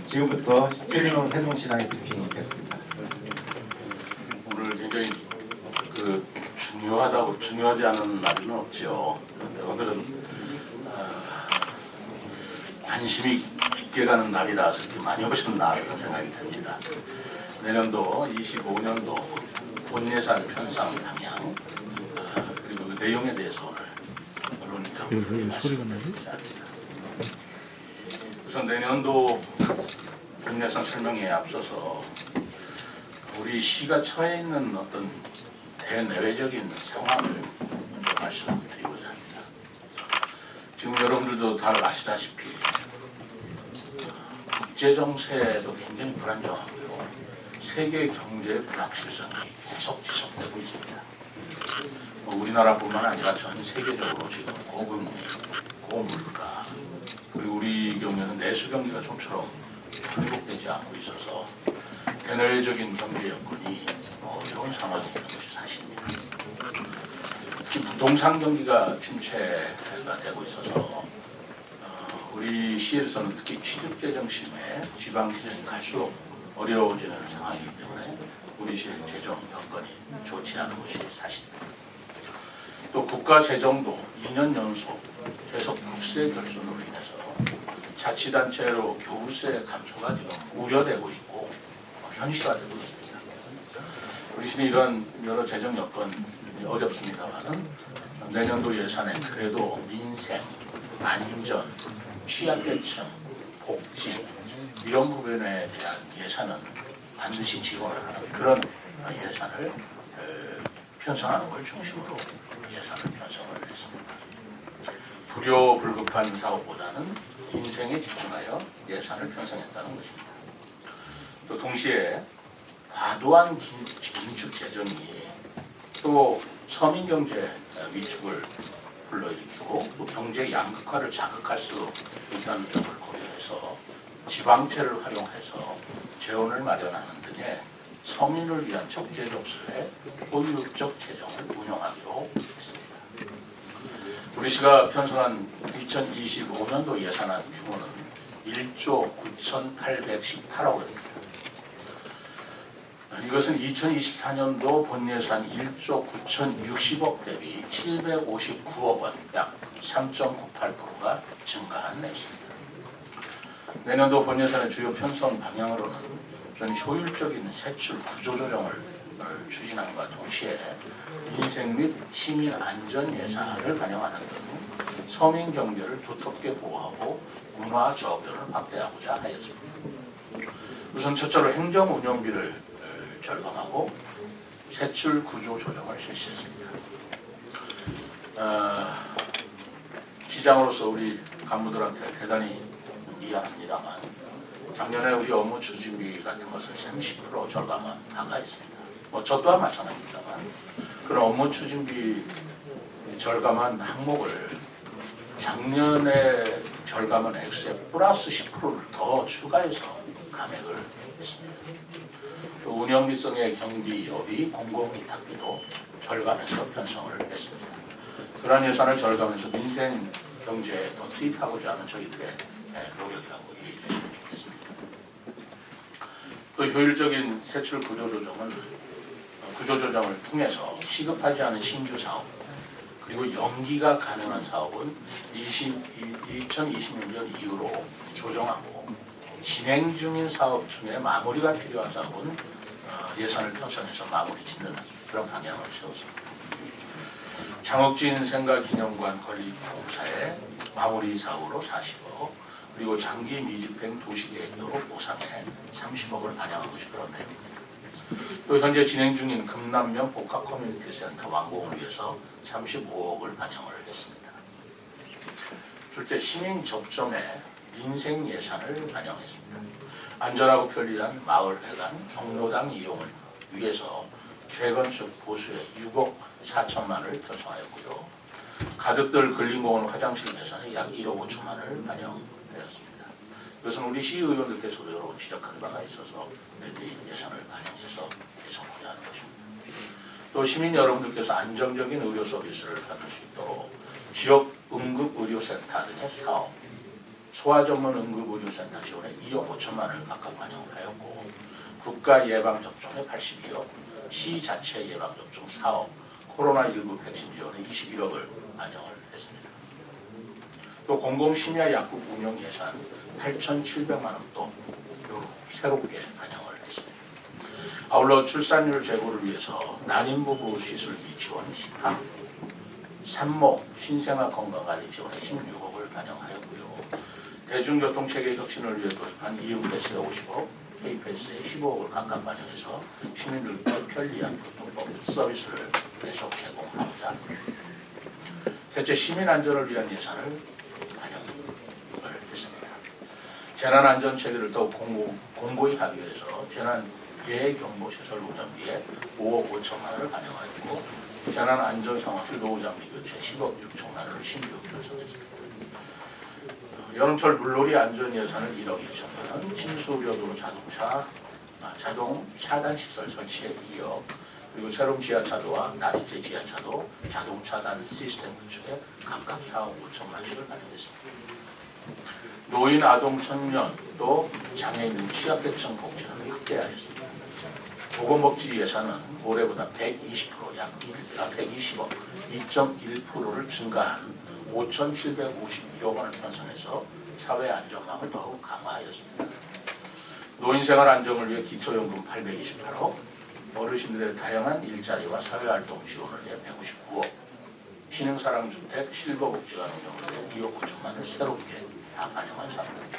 지금부터 최민호 세종시장의 브리핑이 있겠습니다. 오늘 굉장히 중요하지 않은 날은 없죠. 그런데 오늘은 관심이 깊게 가는 날이라서 이렇게 많이 오셨나 이런 생각이 듭니다. 내년도 25년도 본예산 편성 방향 그리고 그 내용에 대해서 오늘 언론인들께 말씀드리겠습니다. 우선 내년도 본예산 설명에 앞서서 우리 시가 처해 있는 어떤 대내외적인 상황을 먼저 말씀드리고자 합니다. 지금 여러분들도 다 아시다시피 국제 정세도 굉장히 불안정하고요. 세계 경제의 불확실성이 계속 지속되고 있습니다. 우리나라뿐만 아니라 전 세계적으로 지금 고금리, 고물가 그리고 우리 경우에는 내수 경기가 좀처럼 회복되지 않고 있어서 대내외적인 경제 여건이 어려운 상황에 있는 것이 사실입니다. 특히 부동산 경기가 침체가 되고 있어서 우리 시에서는 특히 취득재정심에 지방시장이 갈수록 어려워지는 상황이기 때문에 우리 시의 재정 여건이 좋지 않은 것이 사실입니다. 또 국가 재정도 2년 연속 계속 국세 결손으로 인해서 자치단체로 교부세 감소가 지금 우려되고 있고 현실화되고 있습니다. 우리 시는 이런 여러 재정 여건이 어렵습니다만은 내년도 예산에 그래도 민생, 안전, 취약계층, 복지 이런 부분에 대한 예산은 반드시 지원을 하는 그런 예산을 편성하는 걸 중심으로 예산을 편성을 했습니다. 불효불급한 사업보다는 인생에 집중하여 예산을 편성했다는 것입니다. 또 동시에 과도한 긴축 재정이 또 서민 경제 위축을 불러일으키고 또 경제 양극화를 자극할 수 있다는 점을 고려해서 지방채를 활용해서 재원을 마련하는 등의 서민을 위한 적재적소의 효율적 재정을 운영하기로 했습니다. 우리 시가 편성한 2025년도 예산안 규모는 1조 9,818억 원입니다. 이것은 2024년도 본예산 1조 9,060억 대비 759억 원, 약 3.98%가 증가한 내수입니다. 내년도 본예산의 주요 편성 방향으로는 우선 효율적인 세출 구조 조정을 추진함과 동시에 민생 및 시민 안전 예산을 반영하는 등 서민 경제를 두텁게 보호하고 문화 저변을 확대하고자 하였습니다. 우선 첫째로 행정 운영비를 절감하고 세출 구조 조정을 실시했습니다. 시장으로서 우리 간부들한테 대단히 미안합니다만 작년에 우리 업무 추진비 같은 것을 30% 절감한 바가 있습니다. 저 또한 마찬가지입니다만 그런 업무 추진비 절감한 항목을 작년에 절감한 액수에 플러스 10%를 더 추가해서 감액을 했습니다. 또 운영비성의 경비, 여비, 공공위탁비도 절감해서 편성을 했습니다. 그러한 예산을 절감해서 민생 경제에 더 투입하고자 하는 저희들의 노력이라고 이해해 주시면 좋겠습니다. 또 효율적인 세출 구조조정을 통해서 시급하지 않은 신규 사업 그리고 연기가 가능한 사업은 2026년 이후로 조정하고 진행 중인 사업 중에 마무리가 필요한 사업은 예산을 편성해서 마무리 짓는 그런 방향을 세웠습니다. 장욱진 생가기념관 건립공사의 마무리 사업으로 40억 그리고 장기 미집행 도시계획도로 보상에 30억을 반영한 것이 그런데요. 또 현재 진행 중인 금남면 복합 커뮤니티 센터 완공을 위해서 35억을 반영을 했습니다. 둘째, 시민 접점에 민생 예산을 반영했습니다. 안전하고 편리한 마을회관, 경로당 이용을 위해서 재건축 보수에 6억 4천만을 편성하였고요. 가족들 근린공원 화장실 예산에 약 1억 5천만을 반영하였습니다. 이것은 우리 시의원들께서도 여러 번 지적한 바가 있어서 내년 예산을 반영해서 개선하고자 하는 것입니다. 또 시민 여러분들께서 안정적인 의료 서비스를 받을 수 있도록 지역 응급의료센터 등의 사업 소아전문 응급의료센터 지원에 2억 5천만 원을 각각 반영을 하였고 국가 예방접종에 82억, 시 자체 예방접종 4억, 코로나19 백신 지원에 21억을 반영을 했습니다. 또 공공심야약국 운영 예산 8,700만 원도 새롭게 반영을 했습니다. 아울러 출산율 제고를 위해서 난임부부 시술비 지원 10억, 산모 신생아 건강관리 지원에 16억을 반영하였고요. 대중교통체계 혁신을 위해 도입한 이응패스에 50억, K패스에 15억을 각각 반영해서 시민들께 편리한 교통법 서비스를 계속 제공합니다. 셋째, 시민안전을 위한 예산을 반영을 했습니다. 재난안전체계를 더욱 공고히 하기 위해서 재난예경보시설 운영비에 5억 5천만 원을 반영하였고 재난안전상황실 노후장비 교체 10억 6천만 원을 신규 결성했습니다. 여름철 물놀이 안전 예산을 1억 2천만 원, 침수려도로 자동 차단시설 설치에 2억, 그리고 새로운 지하차도와 나리째 지하차도 자동 차단 시스템 구축에 각각 4억 5천만 원씩을 반영했습니다. 노인, 아동, 청년, 또 장애인 등 취약계층 복지를 확대하였습니다. 보건복지 예산은 올해보다 120%, 약 120억, 2.1%를 증가한 5,751억 원을 편성해서 사회 안전망을 더욱 강화하였습니다. 노인생활 안정을 위해 기초연금 828억, 어르신들의 다양한 일자리와 사회활동 지원을 위해 159억, 신흥사랑주택 실버복지관 운영을 위해 2억 9천만 원을 새롭게 다 반영한 사업입니다.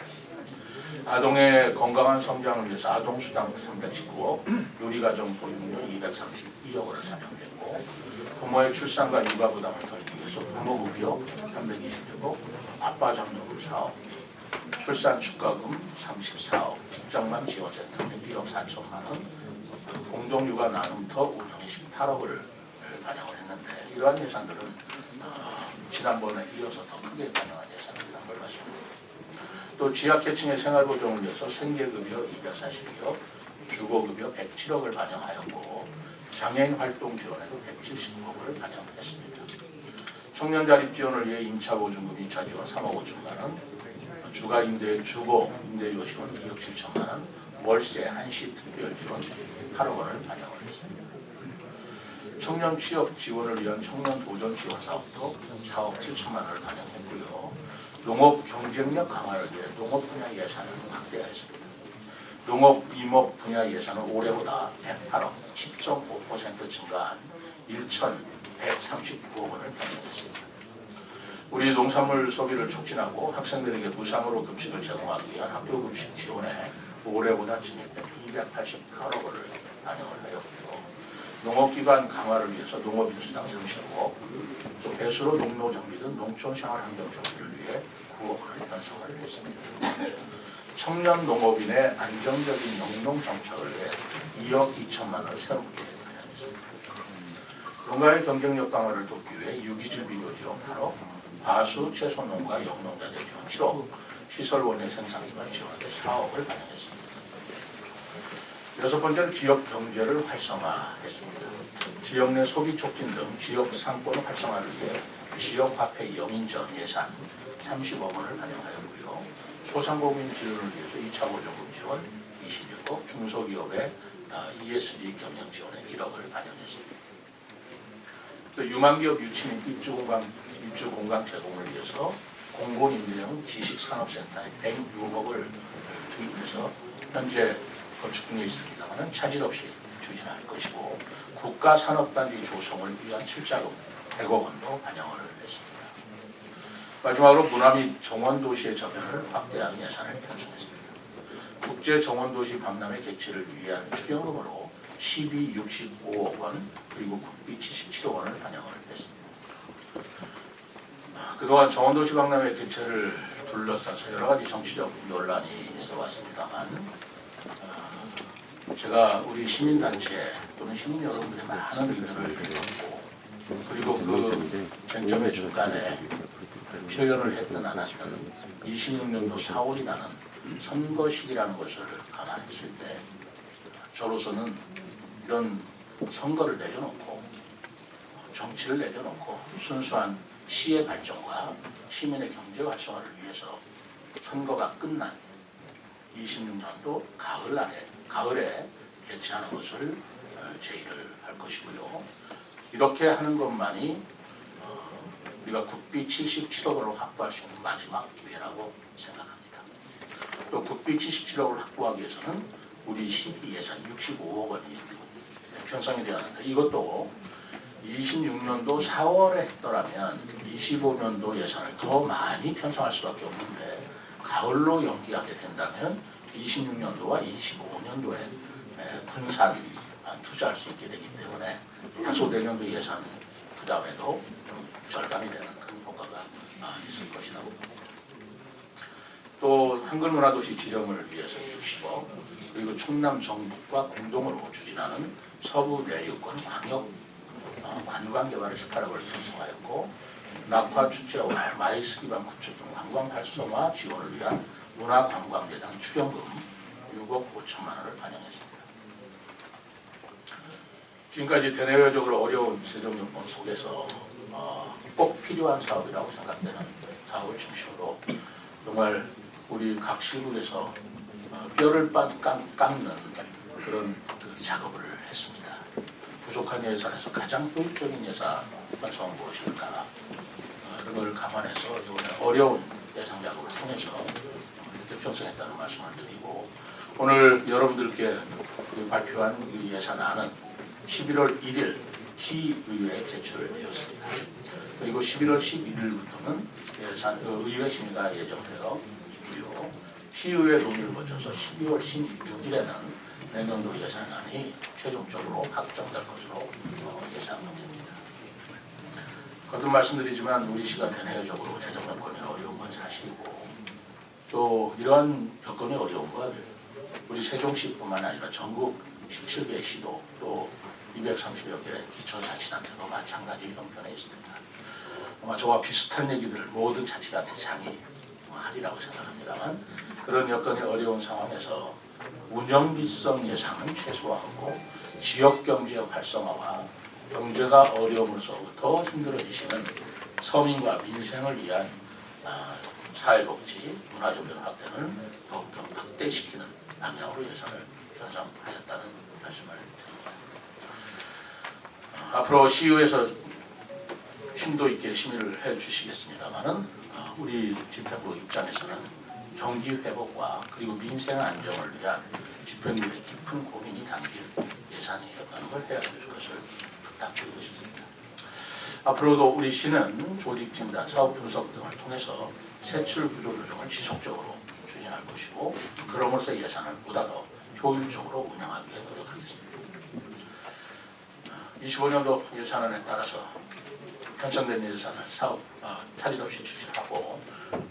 아동의 건강한 성장을 위해서 아동수당 319억, 요리가정 보육료 232억 원을 반영했고, 부모의 출산과 육아 부담을 덜기 위해서 부모급여 326억, 아빠장려금 4억, 출산축가금 34억, 직장맘 지원센터는 1억 4천만 원, 공동육아 나눔터 운영에 18억을 반영을 했는데 이러한 예산들은 지난번에 이어서 더 크게 반영한 예산이라는 걸 말씀드립니다. 또 취약계층의 생활보정을 위해서 생계급여 242억, 주거급여 107억을 반영하였고 장애인 활동 지원에도 179억을 반영했습니다. 청년 자립 지원을 위해 임차보증금 2차 지원 3억 5천만 원, 주거 임대료 지원 2억 7천만 원, 월세 한시 특별 지원 8억 원을 반영을 했습니다. 청년 취업 지원을 위한 청년 도전 지원 사업도 4억 7천만 원을 반영했고요. 농업 경쟁력 강화를 위해 농업 분야 예산을 확대했습니다. 농업 임업 분야 예산은 올해보다 108억, 10.5% 증가한 1,139억 원을 반영했습니다. 우리 농산물 소비를 촉진하고 학생들에게 무상으로 급식을 제공하기 위한 학교급식 지원에 올해보다 진행된 288억 원을 반영을 하였고요. 농업기반 강화를 위해서 농업인수당 35억, 또 배수로 농노장비 등 농촌생활환경 정비를 위해 9억 원을 편성을 했습니다. 청년 농업인의 안정적인 영농 정착을 위해 2억 2천만 원을 새롭게 반영했습니다. 농가의 경쟁력 강화를 돕기 위해 유기질 비료 지원 8억, 과수, 채소농가, 영농자재 지원 7억, 시설원의 생산기반 지원에 4억을 반영했습니다. 여섯 번째는 지역 경제를 활성화했습니다. 지역 내 소비 촉진 등 지역 상권 활성화를 위해 지역화폐 영인전 예산 30억 원을 반영하였고요. 소상공인 지원을 위해서 2차 보조금 지원 26억, 중소기업의 ESG 경영 지원에 1억을 반영했습니다. 또 유망기업 유치민 입주 공간 제공을 위해서 공공임대형 지식산업센터에 106억을 투입해서 현재 건축 중에 있습니다만 차질 없이 추진할 것이고 국가산업단지 조성을 위한 출자금 100억 원도 반영을 했습니다. 마지막으로 문화 및 정원도시의 저변을 확대하는 예산을 편성했습니다. 국제정원도시 박람회 개최를 위한 출연금으로 1265억 원 그리고 국비 77억 원을 반영을 했습니다. 그동안 정원도시 박람회 개최를 둘러싸서 여러 가지 정치적 논란이 있어 왔습니다만 제가 우리 시민단체 또는 시민 여러분들의 많은 의견을 들었고 그리고 그 쟁점의 중간에 표현을 했든 안 했든 26년도 4월이 나는 선거 시기라는 것을 감안했을 때 저로서는 이런 선거를 내려놓고 정치를 내려놓고 순수한 시의 발전과 시민의 경제 활성화를 위해서 선거가 끝난 26년도 가을에 개최하는 것을 제의를 할 것이고요. 이렇게 하는 것만이 우리가 국비 77억 원을 확보할 수 있는 마지막 기회라고 생각합니다. 또 국비 77억 원을 확보하기 위해서는 우리 시기 예산 65억 원이 편성이 되었는데 이것도 26년도 4월에 했더라면 25년도 예산을 더 많이 편성할 수밖에 없는데 가을로 연기하게 된다면 26년도와 25년도에 분산 투자할 수 있게 되기 때문에 다소 내년도 예산 부담에도 좀 절감이 되는 그런 효과가 있을 것이라고 봅니다. 또 한글문화도시 지정을 위해서 60억 그리고 충남 정북과 공동으로 추진하는 서부 내륙권 광역 관광개발의 18억을 편성하였고 낙화 축제와 마이스 기반 구축 등 관광 활성화 지원을 위한 문화관광재단 출연금 6억 5천만 원을 반영했습니다. 지금까지 대내외적으로 어려운 재정 여건 속에서 꼭 필요한 사업이라고 생각되는 사업을 중심으로 정말 우리 각 시국에서 뼈를 깎는 그런 작업을 했습니다. 부족한 예산에서 가장 효율적인 예산 편성은 무엇일까? 이런 걸 감안해서 이번에 어려운 예산 작업을 통해서 이렇게 편성했다는 말씀을 드리고 오늘 여러분들께 발표한 이 예산안은 11월 1일 시의회에 제출되었습니다. 그리고 11월 11일부터는 의회 심의가 예정되어 있고요. 시의회 논의를 거쳐서 12월 16일에는 내년도 예산안이 최종적으로 확정될 것으로 예상됩니다. 거듭 말씀드리지만 우리 시가 대내외적으로 재정 여건이 어려운 건 사실이고 또 이러한 여건이 어려운 건 우리 세종시뿐만 아니라 전국 17개 시도 또 230여 개 기초자치단체도 마찬가지 형편에 있습니다. 아마 저와 비슷한 얘기들을 모든 자치단체장이 하리라고 생각합니다만 그런 여건이 어려운 상황에서 운영비성 예산은 최소화하고 지역경제 활성화와 경제가 어려움으로써 더 힘들어지시는 서민과 민생을 위한 사회복지, 문화조변 확대를 더욱더 확대시키는 방향으로 예산을 편성하였다는 말씀을 드립니다. 앞으로 시의회에서 심도 있게 심의를 해주시겠습니다만은 우리 집행부 입장에서는 경기 회복과 그리고 민생 안정을 위한 집행부의 깊은 고민이 담긴 예산이었다는 걸 헤아려 줄 것을 부탁드리고 싶습니다. 앞으로도 우리 시는 조직 진단, 사업 분석 등을 통해서 세출 구조 조정을 지속적으로 추진할 것이고 그럼으로써 예산을 보다 더 효율적으로 운영하기 위해 노력하겠습니다. 25년도 예산안에 따라서 편성된 예산을 차질 없이 추진하고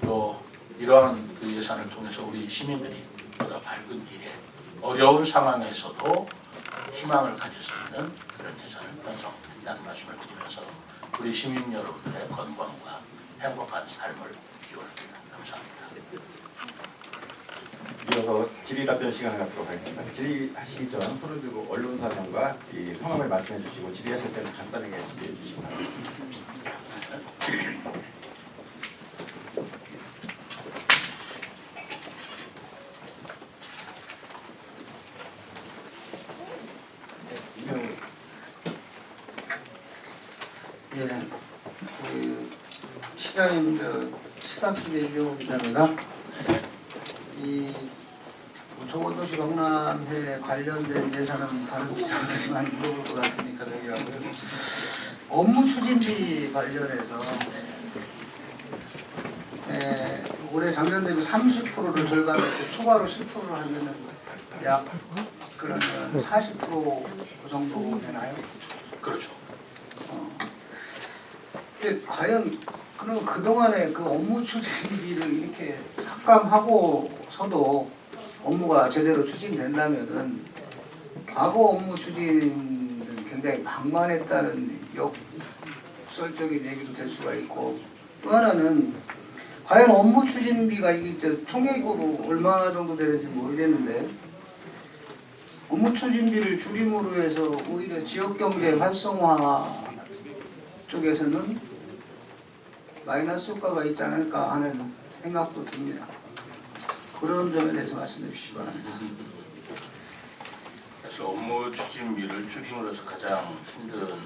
또 이러한 그 예산을 통해서 우리 시민들이 보다 밝은 미래, 어려운 상황에서도 희망을 가질 수 있는 그런 예산을 편성한다는 말씀을 드리면서 우리 시민 여러분들의 건강과 행복한 삶을 기원합니다. 감사합니다. 이어서 질의답변 시간을 갖도록 하겠습니다. 질의하시기 전 손을 들고 언론사명과 이 성함을 말씀해 주시고 질의하실 때는 간단하게 질의해 주시기 바랍니다. 예, 시장님 시사TV 이병호 기자입니다. 이 조원도시 경남회 관련된 예산은 다른 기자들이 많이 물어볼 것 같으니까 저기 하고요. 업무 추진비 관련해서 올해 작년 대비 30%를 절감했고 추가로 10%를 하면은 약 그러면 40% 정도 되나요? 그렇죠. 근데 과연 그럼 그동안에 그 업무 추진비를 이렇게 삭감하고서도 업무가 제대로 추진된다면은 과거 업무 추진은 굉장히 방만했다는 역설적인 얘기도 될 수가 있고 또 하나는 과연 업무 추진비가 이게 총액으로 얼마 정도 되는지 모르겠는데 업무 추진비를 줄임으로 해서 오히려 지역경제 활성화 쪽에서는 마이너스 효과가 있지 않을까 하는 생각도 듭니다. 그런 점에 대해서 말씀해 주시기 바랍니다. 그래서 업무 추진비를 줄임으로써 가장 힘든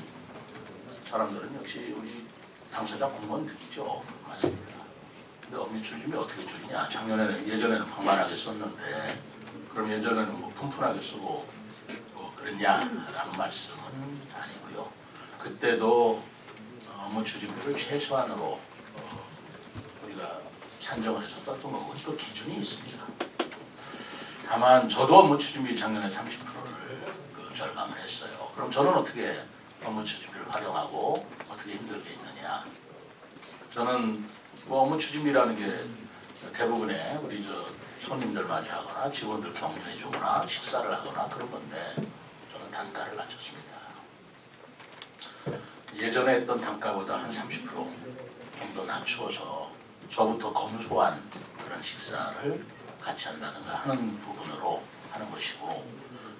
사람들은 역시 우리 당사자 공무원들이죠. 맞습니다. 근데 업무 추진비 어떻게 줄이냐? 예전에는 방만하게 썼는데 그럼 예전에는 뭐 푼푼하게 쓰고 뭐 그랬냐라는 말씀은 아니고요. 그때도 업무 추진비를 최소한으로 우리가 산정을 해서 썼던 거고 또 기준이 있습니다. 다만 저도 업무 추진비 작년에 30%를 절감을 했어요. 그럼 저는 어떻게 업무 추진비를 활용하고 어떻게 힘들게 있느냐? 저는 뭐 업무 추진비라는 게 대부분의 우리 손님들 맞이하거나 직원들 격려해주거나 식사를 하거나 그런 건데 저는 단가를 낮췄습니다. 예전에 했던 단가보다 한 30% 정도 낮추어서 저부터 검소한 그런 식사를 같이 한다든가 하는 부분으로 하는 것이고,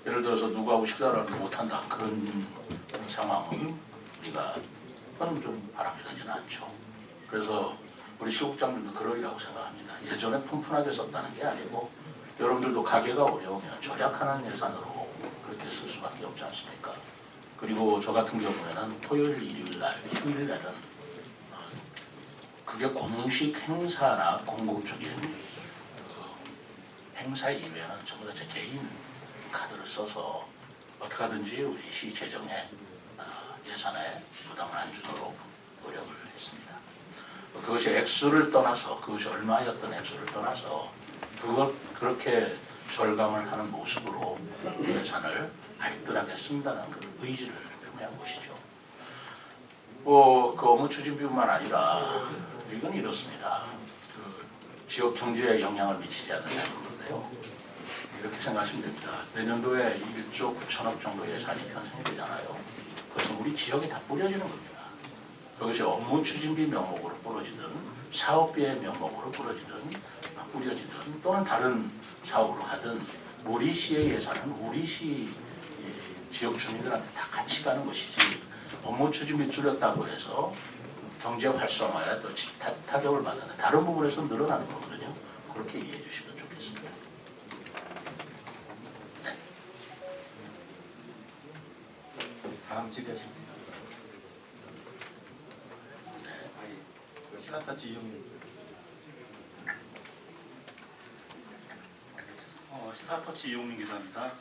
예를 들어서 누구하고 식사를 못한다 그런 상황은 우리가 그건 좀 바람직하지는 않죠. 그래서 우리 시국장들도 그러리라고 생각합니다. 예전에 푼푼하게 썼다는 게 아니고 여러분들도 가게가 어려우면 절약하는 예산으로 그렇게 쓸 수밖에 없지 않습니까? 그리고 저 같은 경우에는 토요일, 일요일 날, 휴일날은 그게 공식 행사나 공공적인 행사 이외에는 전부 다 제 개인 카드를 써서 어떻게 하든지 우리 시 재정에 예산에 부담을 안 주도록 노력을 했습니다. 그것이 액수를 떠나서 그것이 얼마였던 액수를 떠나서 그걸 그렇게 절감을 하는 모습으로 예산을 알뜰하게 쓴다는 그런 의지를 표명한 것이죠. 그 업무 추진비뿐만 아니라 이건 이렇습니다. 지역 경제에 영향을 미치지 않느냐는 건데요. 이렇게 생각하시면 됩니다. 내년도에 1조 9천억 정도 예산이 편성이 되잖아요. 그것은 우리 지역에 다 뿌려지는 겁니다. 그것이 업무 추진비 명목으로 뿌려지든 사업비의 명목으로 뿌려지든 또는 다른 사업으로 하든 우리 시의 예산은 우리 시 지역 주민들한테 다 같이 가는 것이지 업무 추진비 줄였다고 해서 경제 활성화에 또 타격을 받는 다른 부분에서 늘어나는 거거든요. 그렇게 이해해 주시면 좋겠습니다. 네. 다음 질의하십니다. 시사타치 이용님. 시사터치 이용민 기자입니다.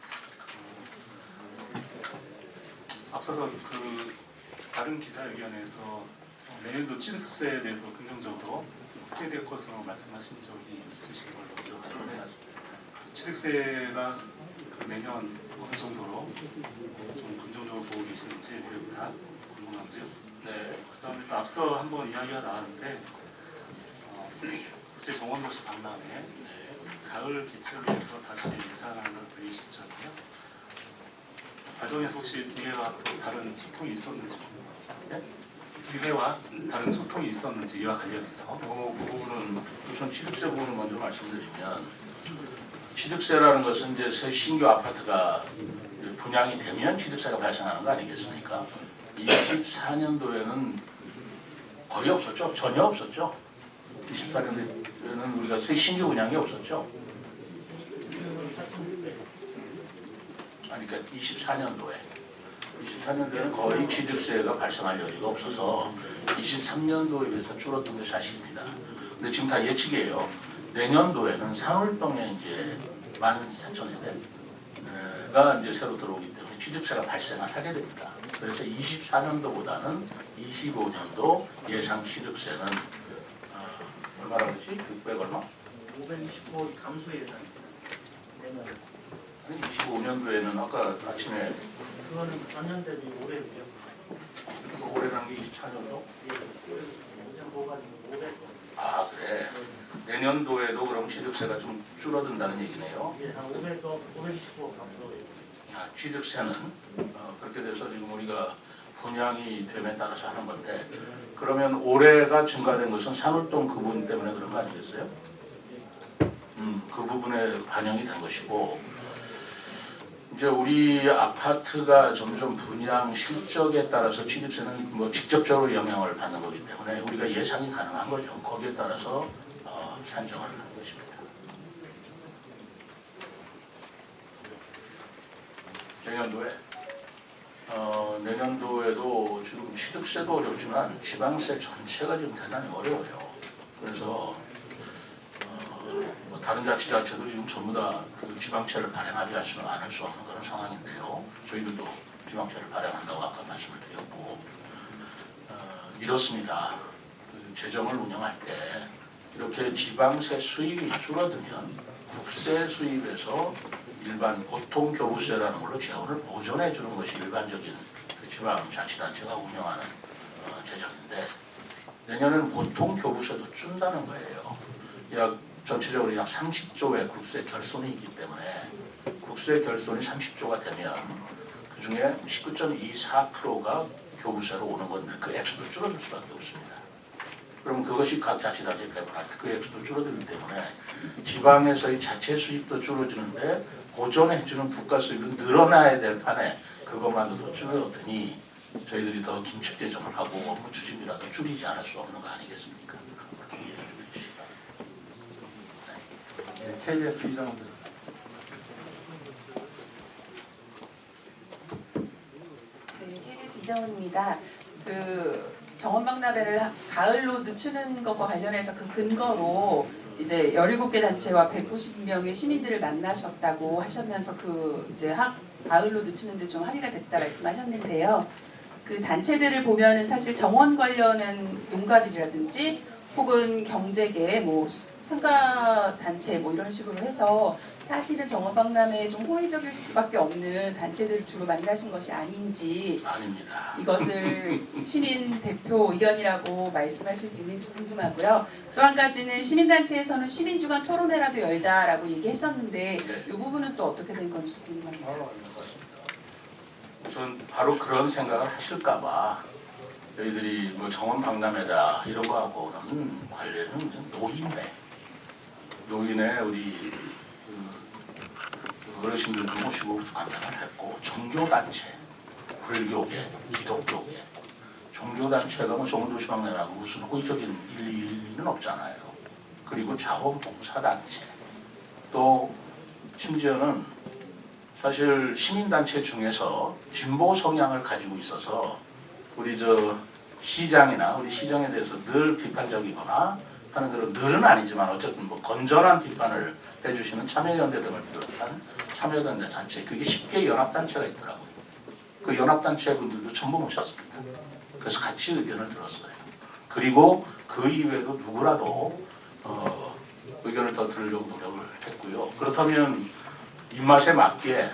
앞서서 다른 기자회견에서 내년도 취득세에 대해서 긍정적으로 확대될 것으로 말씀하신 적이 있으신 걸로 기억하는데 취득세가 내년 어느 정도로 좀 긍정적으로 보고 계시는지 다 궁금하고요. 네. 그다음에 또 앞서 한번 이야기가 나왔는데 국제 정원도시 박람회 가을 개최에서 다시 예산안을 올리셨잖아요. 과정에서 혹시 의회와 또 다른 소통이 있었는지 궁금합니다. 의회와 다른 소통이 있었는지 이와 관련해서 그 부분은 우선 취득세 부분을 먼저 말씀드리면 취득세라는 것은 이제 새 신규 아파트가 분양이 되면 취득세가 발생하는 거 아니겠습니까? 24년도에는 거의 없었죠. 전혀 없었죠. 24년도에는 우리가 새 신규 분양이 없었죠. 아니, 그러니까 24년도에는 거의 취득세가 발생할 여지가 없어서 23년도에 비해서 줄었던 게 사실입니다. 근데 지금 다 예측이에요. 내년도에는 산울동에 이제 14,000세대가 이제 새로 들어오기 때문에 취득세가 발생을 하게 됩니다. 그래서 24년도보다는 25년도 예상 취득세는 얼마라고 했지? 600 얼마? 525 감소 예산입니다. 아니 25년도에는 아까 아침에 그거는 전년 대비 올해도요. 올해라는 게 24년도? 예, 그냥 뭐가지고 500원. 아 그래. 내년도에도 그럼 취득세가 좀 줄어든다는 얘기네요. 예, 한 525 감소. 야, 취득세는 그렇게 돼서 지금 우리가 분양이 됨에 따라서 하는 건데 그러면 올해가 증가된 것은 산울동 그 부분 때문에 그런 거 아니겠어요? 그 부분에 반영이 된 것이고 이제 우리 아파트가 점점 분양 실적에 따라서 취득세는 뭐 직접적으로 영향을 받는 거기 때문에 우리가 예상이 가능한 거죠. 거기에 따라서 산정을 하는 것입니다. 내년도에 내년도에도 지금 취득세도 어렵지만 지방세 전체가 지금 대단히 어려워요. 그래서 뭐 다른 자치단체도 지금 전부 다 그 지방세를 발행하지 않을 수 없는 그런 상황인데요. 저희들도 지방세를 발행한다고 아까 말씀을 드렸고 이렇습니다. 그 재정을 운영할 때 이렇게 지방세 수입이 줄어들면 국세 수입에서 일반 보통교부세라는 걸로 재원을 보존해 주는 것이 일반적인 그 지방자치단체가 운영하는 재정인데 내년에는 보통교부세도 준다는 거예요. 약 전체적으로 약 30조의 국세 결손이 있기 때문에 국세 결손이 30조가 되면 그중에 19.24%가 교부세로 오는 건데 그 액수도 줄어들 수밖에 없습니다. 그럼 그것이 각 자치단체에 배분할 때 그 액수도 줄어들기 때문에 지방에서의 자체 수입도 줄어지는데 보존해주는 국가 수입은 늘어나야 될 판에 그것만으로도 줄어드니 저희들이 더 긴축 재정을 하고 업무 추진이라도 줄이지 않을 수 없는 거 아니겠습니까? 그렇게 이해를 해주시기 바랍니다. 네, KBS 이정훈. 네, KBS 이정훈입니다. 그 정원박람회를 가을로 늦추는 것과 관련해서 그 근거로 이제 17개 단체와 190명의 시민들을 만나셨다고 하시면서 그 이제 가을로 늦추는데 좀 합의가 됐다 말씀하셨는데요. 그 단체들을 보면은 사실 정원 관련한 농가들이라든지 혹은 경제계 뭐 상가 단체 뭐 이런 식으로 해서 사실은 정원박람회에 좀 호의적일 수밖에 없는 단체들을 주로 만나신 것이 아닌지 아닙니다. 이것을 시민 대표 의견이라고 말씀하실 수 있는지 궁금하고요. 또 한 가지는 시민단체에서는 시민주간 토론회라도 열자라고 얘기했었는데 이 부분은 또 어떻게 된 건지 궁금합니다. 우선 바로 그런 생각을 하실까봐 저희들이 뭐 정원박람회다 이런 거하고는 관련은 노인의 우리 그 어르신들도 모시고 간담회를 했고 종교단체, 불교계, 기독교계 종교단체가 뭐 정원도시박람회라고 무슨 호의적인 일리는 없잖아요. 그리고 자원봉사단체 또 심지어는 사실 시민단체 중에서 진보 성향을 가지고 있어서 우리 저 시장이나 우리 시정에 대해서 늘 비판적이거나 하는 그런 늘은 아니지만 어쨌든 뭐 건전한 비판을 해주시는 참여연대 등을 비롯한 참여연대 단체 그게 10개 연합단체가 있더라고요. 그 연합단체 분들도 전부 모셨습니다. 그래서 같이 의견을 들었어요. 그리고 그 이외에도 누구라도 의견을 더 들으려고 노력을 했고요. 그렇다면 입맛에 맞게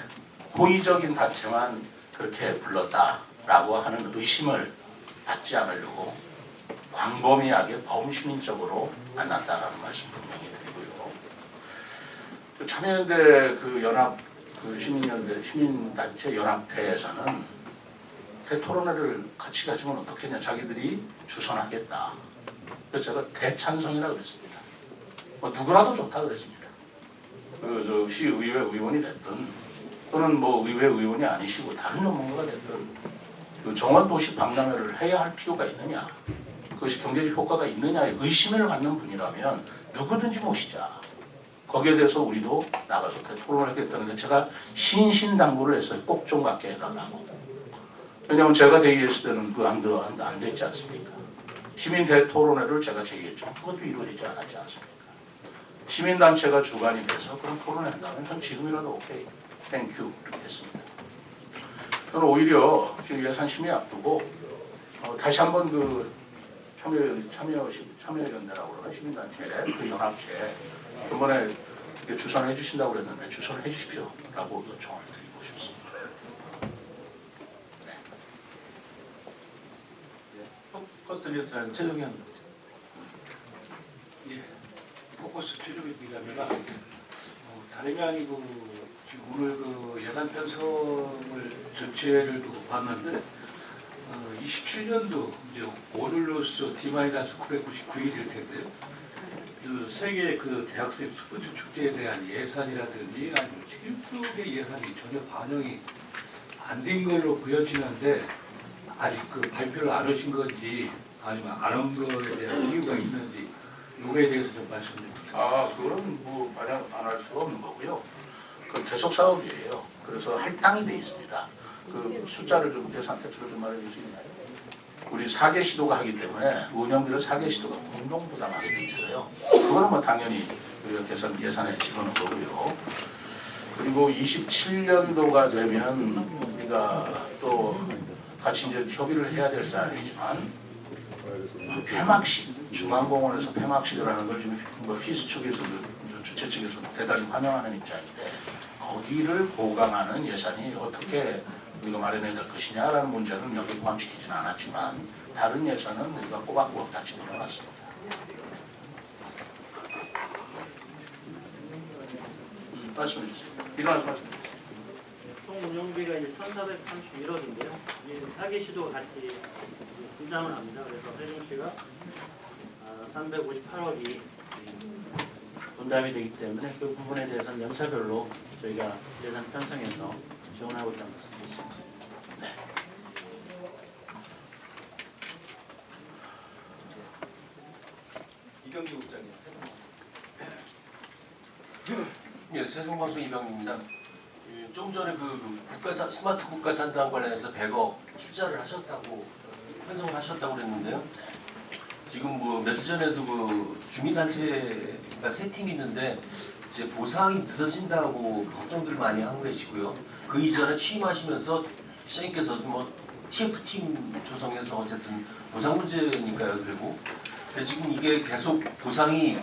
호의적인 단체만 그렇게 불렀다라고 하는 의심을 받지 않으려고 광범위하게 범시민적으로 만났다라는 말씀 분명히 드리고요. 그 참여연대 그 연합 그 시민단체 연합회에서는 대토론회를 같이 가지면 어떻겠냐 자기들이 주선하겠다. 그래서 제가 대찬성이라고 그랬습니다. 뭐 누구라도 좋다 그랬습니다. 그 저 시의회 의원이 됐든 또는 뭐 의회 의원이 아니시고 다른 전문가가 됐든 그 정원도시 박람회를 해야 할 필요가 있느냐 그것이 경제적 효과가 있느냐에 의심을 갖는 분이라면 누구든지 모시자. 거기에 대해서 우리도 나가서 토론을 하겠다는데 제가 신신당부를 했어요. 꼭 좀 갖게 해달라고. 왜냐하면 제가 제의했을 때는 그 안 됐지 않습니까? 시민 대토론회를 제가 제의했지만 그것도 이루어지지 않았지 않습니까? 시민단체가 주관이 돼서 그런 토론을 한다면 전 지금이라도 오케이, 땡큐 이렇게 했습니다. 저는 오히려 지금 예산 심의 앞두고 다시 한번 그 참여연대라고 그러는 시민단체 그 연합체 이번에 주선해 주신다고 그랬는데 주선을 해 주십시오라고 요청을 드리고 싶습니다. 포커스뉴스 최종현. 예, 포커스 최종현입니다. 다름이 아니고 지금 오늘 그 예산 편성을 전체를 두고 봤는데 27년도 이제 오늘로서 D-999일일 텐데요. 그 세계 그 대학생 스포츠 축제에 대한 예산이라든지 아니면 체육의 예산이 전혀 반영이 안 된 걸로 보여지는데 아직 그 발표를 안 하신 건지 아니면 안 한 거에 대한 이유가 있는지 요거에 대해서 좀 말씀 좀 부탁드립니다. 그거는 뭐 반영 안 할 수가 없는 거고요. 그 계속 사업이에요. 그래서 할당이 돼 있습니다. 그 숫자를 좀 계산 대출을 좀 말해 줄 수 있나요? 우리 4개 시도가 하기 때문에 운영비를 4개 시도가 공동 부담하게 돼 있어요. 그거는 뭐 당연히 우리가 예산에 집어넣은 거고요. 그리고 27년도가 되면 우리가 또 같이 이제 협의를 해야 될 사안이지만 폐막식, 중앙공원에서 폐막식을 하는 걸 지금 뭐 피스 측에서 주최 측에서 대단히 환영하는 입장인데 거기를 보강하는 예산이 어떻게 우리가 마련해야 될 것이냐라는 문제는 여기 포함시키지는 않았지만 다른 예산은 우리가 꼬박꼬박 다 집어넣었습니다. 말씀해 주세요. 일어나서 말씀해 주세요. 총 운영비가 이제 1,431억인데요. 이 4개 시도가 같이 분담을 합니다. 그래서 세종시가 358억이 분담이 되기 때문에 그 부분에 대해서는 연차별로 저희가 예산 편성해서 지원하고 있다는 말씀드렸습니다. 이병기 국장님. 예, 세종방송 이병입니다. 좀 전에 스마트 국가산당 관련해서 100억 출자를 하셨다고 편성을 하셨다고 그랬는데요. 지금 뭐 며칠 전에도 그 주민단체가 세 팀이 있는데 이제 보상이 늦어진다고 걱정들 많이 하고 계시고요. 그 이전에 취임하시면서 시장님께서도 뭐 TF팀 조성해서 어쨌든 보상 문제니까요, 결국. 근데 지금 이게 계속 보상이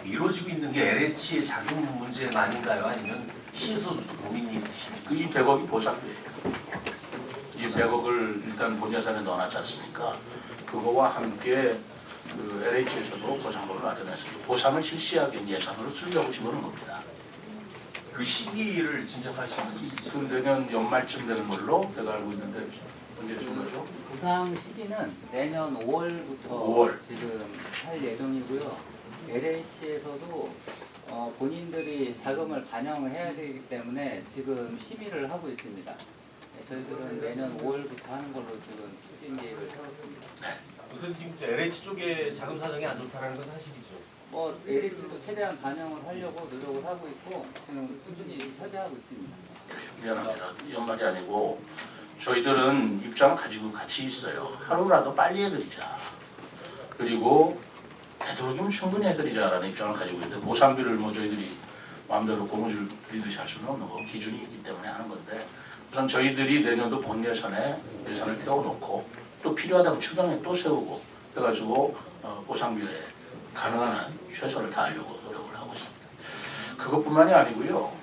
이루어지고 있는 게 LH의 자금 문제만인가요? 아니면 시에서도 고민이 있으신지? 이 100억이 보상비예요. 이 100억을 일단 본 예산에 넣어놨지 않습니까? 그거와 함께 그 LH에서도 보상금을 마련해서 보상을 실시하기 예산으로 쓰려고 집어넣은 겁니다. 그 시기를 진정하실 수 있으시죠? 그 내년 연말쯤 되는 걸로 제가 알고 있는데 언제 준 거죠? 보상 시기는 내년 5월부터 5월. 지금 할 예정이고요. LH에서도 본인들이 자금을 반영해야 되기 때문에 지금 심의를 하고 있습니다. 저희들은 내년 5월부터 하는 걸로 지금 추진 계획을 세웠습니다. 우선 지금 LH 쪽에 자금 사정이 안 좋다는 건 사실이죠. 뭐 LH도 최대한 반영을 하려고 노력을 하고 있고 지금 꾸준히 협의하고 있습니다. 미안합니다. 연말이 아니고 저희들은 입장을 가지고 같이 있어요. 하루라도 빨리 해드리자. 그리고 되도록이면 충분히 해드리자라는 입장을 가지고 있는데 보상비를 뭐 저희들이 마음대로 고무줄 그리듯이 할 수는 없는 거 기준이 있기 때문에 하는 건데 우선 저희들이 내년도 본 예산에 예산을 태워놓고 또 필요하다면 추경에 또 세우고 해가지고 보상비에 가능한 한 최선을 다하려고 노력을 하고 있습니다. 그것뿐만이 아니고요.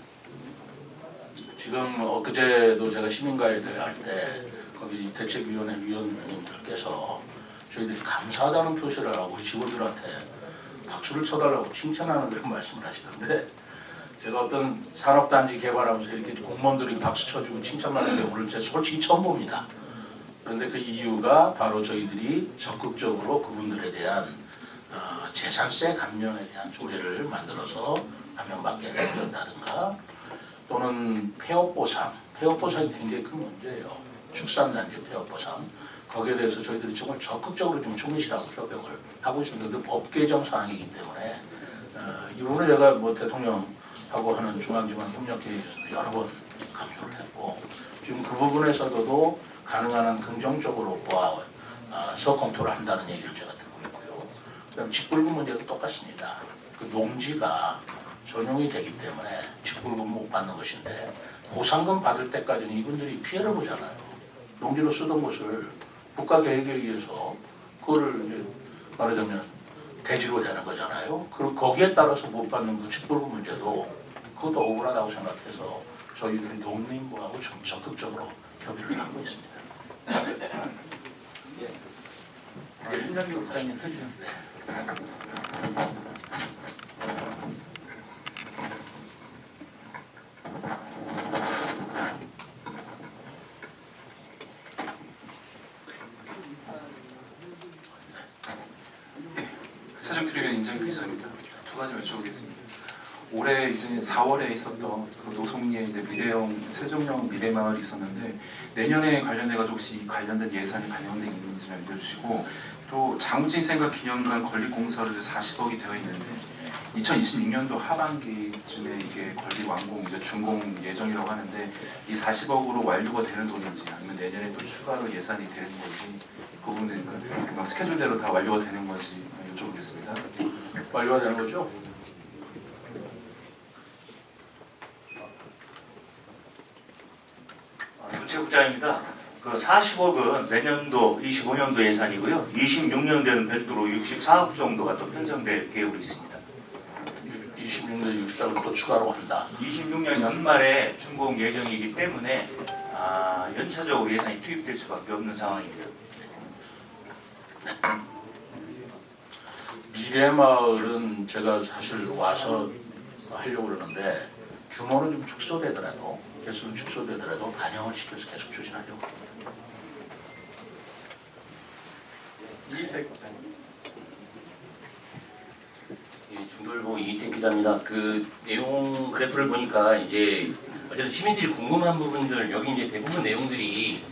지금 엊그제도 제가 시민가에 대해 할 때 거기 대책위원회 위원님들께서 저희들이 감사하다는 표시를 하고 직원들한테 박수를 쳐달라고 칭찬하는 그런 말씀을 하시던데 제가 어떤 산업단지 개발하면서 이렇게 공무원들이 박수 쳐주고 칭찬하는 경우를 제가 솔직히 처음 봅니다. 그런데 그 이유가 바로 저희들이 적극적으로 그분들에 대한 재산세 감면에 대한 조례를 만들어서 감면받게 해드렸다든가 또는 폐업보상이 굉장히 큰 문제예요. 축산단지 폐업보상. 거기에 대해서 저희들이 정말 적극적으로 좀 충실하고 협력을 하고 있습니다. 법 개정 사항이기 때문에 이 부분을 제가 뭐 대통령하고 하는 중앙지방협력회의에서 여러 번 강조를 했고 지금 그 부분에서도 가능한 한 긍정적으로 보아서 검토를 한다는 얘기를 제가 듣고 있고요. 그다음 직불금 문제도 똑같습니다. 그 농지가 전용이 되기 때문에 직불금 못 받는 것인데 보상금 받을 때까지는 이분들이 피해를 보잖아요. 농지로 쓰던 것을 국가계획에 의해서 그거를 이제 말하자면 대지로 되는 거잖아요. 그리고 거기에 따라서 못 받는 그 직불금 문제도 그것도 억울하다고 생각해서 저희들이 농림부하고 좀 적극적으로 협의를 하고 있습니다. 이병기 국장님 터지는데. 세종트리비언 인정규 기자입니다. 두 가지 여쭤보겠습니다. 올해 이제 4월에 있었던 그 노송리에 이제 미래형 세종형 미래마을이 있었는데 내년에 관련돼가지고 혹시 관련된 예산이 반영되어 있는지 좀 알려주시고 또 장우진 생각 기념관 건립 공사로 40억이 되어 있는데 2026년도 하반기쯤에 이게 건립 완공 이제 준공 예정이라고 하는데 이 40억으로 완료가 되는 돈인지 아니면 내년에 또 추가로 예산이 되는 건지 그 부분은 그냥 스케줄대로 다 완료가 되는 건지 여쭤보겠습니다. 완료가 되는 거죠? 부채국장입니다. 그 40억은 내년도 25년도 예산이고요. 26년도에는 별도로 64억 정도가 또 편성될 계획으로 있습니다. 26년에 64를 또 추가로 한다. 26년 연말에 준공 예정이기 때문에 연차적으로 예산이 투입될 수밖에 없는 상황입니다. 미래마을은 제가 사실 와서 하려고 그러는데 규모는 좀 축소되더라도 개수는 축소되더라도 반영을 시켜서 계속 추진하려고 합니다. 중돌보 이희택 기자입니다. 그 내용 그래프를 보니까 이제 어쨌든 시민들이 궁금한 부분들 여기 이제 대부분 내용들이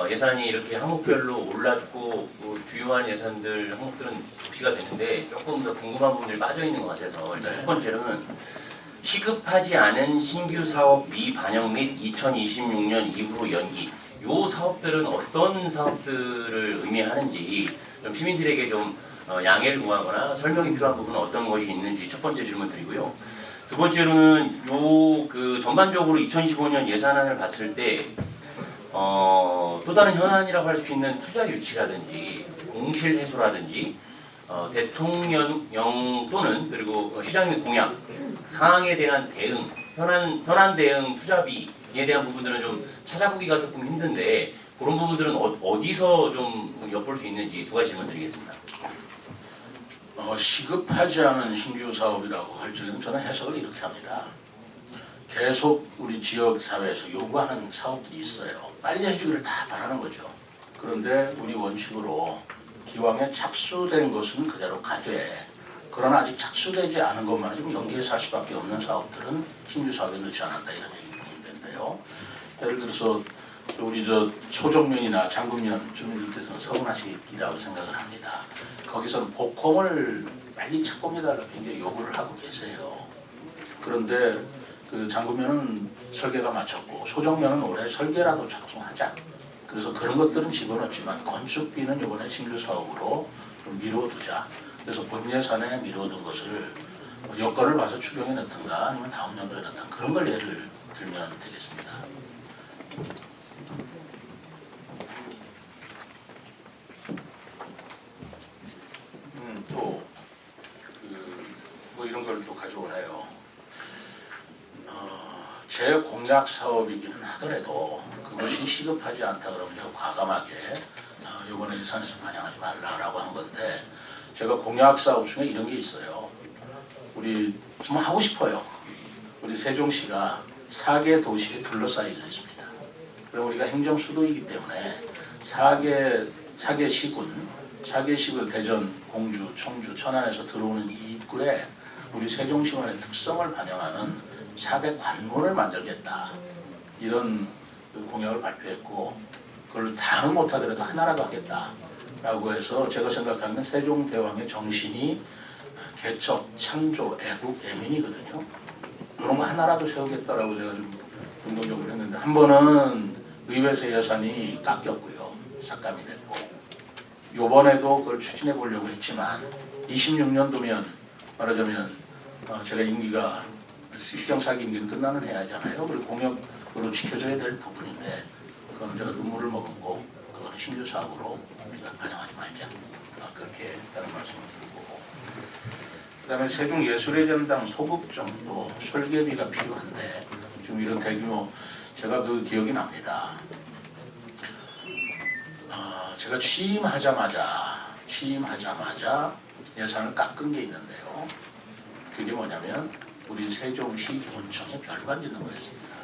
예산이 이렇게 항목별로 올랐고 뭐 주요한 예산들 항목들은 적시가 되는데 조금 더 궁금한 부분들이 빠져 있는 것 같아서 일단 첫 번째로는 시급하지 않은 신규 사업 미반영 및 2026년 이후로 연기. 요 사업들은 어떤 사업들을 의미하는지 좀 시민들에게 좀 양해를 구하거나 설명이 필요한 부분은 어떤 것이 있는지 첫 번째 질문 드리고요. 두 번째로는 요 그 전반적으로 2015년 예산안을 봤을 때 또 다른 현안이라고 할 수 있는 투자 유치라든지 공실 해소라든지 대통령 또는 그리고 시장 및 공약 사항에 대한 대응, 현안 대응 투자비에 대한 부분들은 좀 찾아보기가 조금 힘든데 그런 부분들은 어디서 좀 엿볼 수 있는지 두 가지 질문 드리겠습니다. 시급하지 않은 신규 사업이라고 할 적에는 저는 해석을 이렇게 합니다. 계속 우리 지역 사회에서 요구하는 사업들이 있어요. 빨리 해주기를 다 바라는 거죠. 그런데 우리 원칙으로 기왕에 착수된 것은 그대로 가되 그러나 아직 착수되지 않은 것만은 좀 연기해서 할 수밖에 없는 사업들은 신규 사업에 넣지 않았다 이런 얘기가 있는데요. 예를 들어서 우리 소정면이나 장군면 주민들께서는 서운하시리라고 생각을 합니다. 거기서는 복콩을 빨리 착공해달라고 굉장히 요구를 하고 계세요. 그런데 그 장군면은 설계가 마쳤고 소정면은 올해 설계라도 착공하자. 그래서 그런 것들은 집어넣었지만 건축비는 이번에 신규 사업으로 좀 미뤄두자. 그래서 본 예산에 미뤄둔 것을 여건을 봐서 추경에 넣든가 아니면 다음 연도에 넣든가 그런 걸 예를 들면 되겠습니다. 또 뭐 이런 걸 또 가져오네요. 제 공약 사업이기는 하더라도 그것이 시급하지 않다 그러면 제가 과감하게 이번에 예산에서 반영하지 말라라고 한 건데 제가 공약 사업 중에 이런 게 있어요. 우리 좀 하고 싶어요. 우리 세종시가 4개 도시에 둘러싸여 있습니다. 그럼 우리가 행정 수도이기 때문에 4개 시군 대전, 공주, 청주, 천안에서 들어오는 이 입구에 우리 세종시만의 특성을 반영하는 4대 관문을 만들겠다. 이런 공약을 발표했고 그걸 다는 못하더라도 하나라도 하겠다라고 해서 제가 생각하는 세종대왕의 정신이 개척, 창조, 애국, 애민이거든요. 그런 거 하나라도 세우겠다라고 제가 좀 긍정적으로 했는데 한 번은 의회에서 예산이 깎였고요. 삭감이 됐고 요번에도 그걸 추진해 보려고 했지만 26년도면 말하자면 제가 임기가 시정사기 임기는 끝나는 해야잖아요. 그리고 공약으로 지켜줘야 될 부분인데 그거는 제가 눈물을 머금고 그거는 신규 사업으로 우리가 반영하지 말자. 그렇게 했다는 말씀을 드리고 그다음에 세종예술의 전당 소극정도 설계비가 필요한데 지금 이런 대규모 제가 그 기억이 납니다. 제가 취임하자마자 예산을 깎은 게 있는데요. 그게 뭐냐면 우리 세종시 본청에 별관 짓는 거였습니다.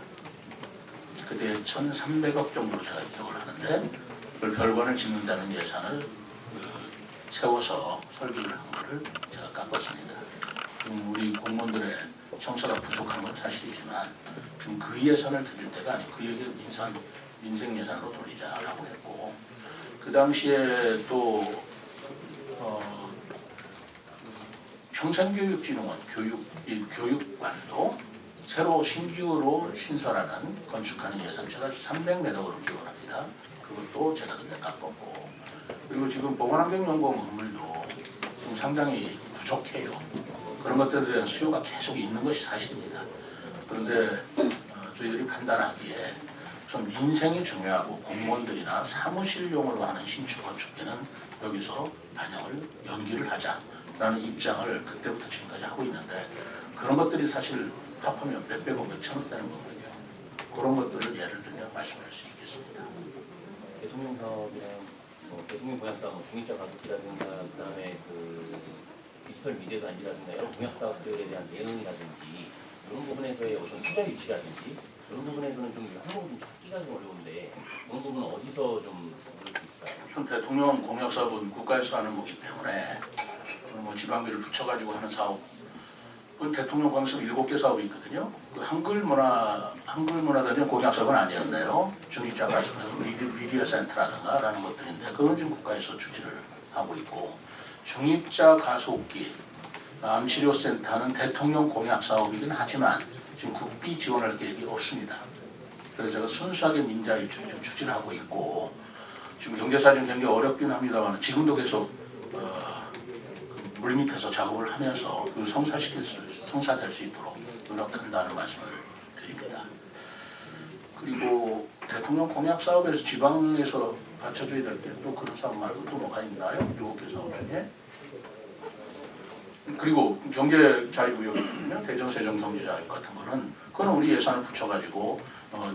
그때 1,300억 정도 제가 기억을 하는데 그걸 별관을 짓는다는 예산을 세워서 설계를 한 거를 제가 깎았습니다. 지금 우리 공무원들의 청사가 부족한 건 사실이지만 지금 그 예산을 드릴 때가 아니고 그 얘기를 민생 예산으로 돌리자라고 했고 그 당시에 또 평생교육진흥원 교육관도 새로 신규로 신설하는 건축하는 예산제가 300매덕으로 기원합니다. 그것도 제가 그때 깎았고, 그리고 지금 보건환경연구원 건물도 좀 상당히 부족해요. 그런 것들에 대한 수요가 계속 있는 것이 사실입니다. 그런데 저희들이 판단하기에 좀 인생이 중요하고 공무원들이나 사무실용으로 하는 신축 건축비는 여기서 반영을 연기를 하자라는 입장을 그때부터 지금까지 하고 있는데, 그런 것들이 사실 합하면 몇백억 몇천억 되는 거거든요. 그런 것들을 예를 들면 말씀할 수 있겠습니다. 대통령 사업이랑 대통령 공약 사업, 중립자 가족이라든가 그다음에 그 디지털 미디어단지라든가 여러 공약 사업들에 대한 대응이라든지 이런 부분에서의 어떤 투자 유치라든지 이런 부분에서는 좀 한국은 좀 찾기가 좀 어려운데 그런 부분은 어디서 좀 얻을 수 있을까요? 우선 대통령 공약 사업은 국가에서 하는 거기 때문에 지방비를 붙여가지고 하는 사업은 대통령 공약 사업 7개 사업이 있거든요. 그 한글문화단지 공약 사업은 아니었네요. 중립자 가족 미디어 센터라든가 라는 것들인데 그건 지금 국가에서 추진을 하고 있고, 중립자 가속기 암치료센터는 대통령 공약 사업이긴 하지만 지금 국비 지원할 계획이 없습니다. 그래서 제가 순수하게 민자 유치를 좀 추진하고 있고, 지금 경제사정 굉장히 어렵긴 합니다만 지금도 계속 물밑에서 작업을 하면서 그 성사될 수 있도록 노력한다는 말씀을 드립니다. 그리고 대통령 공약 사업에서 지방에서 받쳐줘야 될 때 또 그런 사업 말고 또 뭐가 있나요? 7개 사업 중에. 그리고 경제자유구역이면 대전세정 경제자유구역 같은 거는 그건 우리 예산을 붙여가지고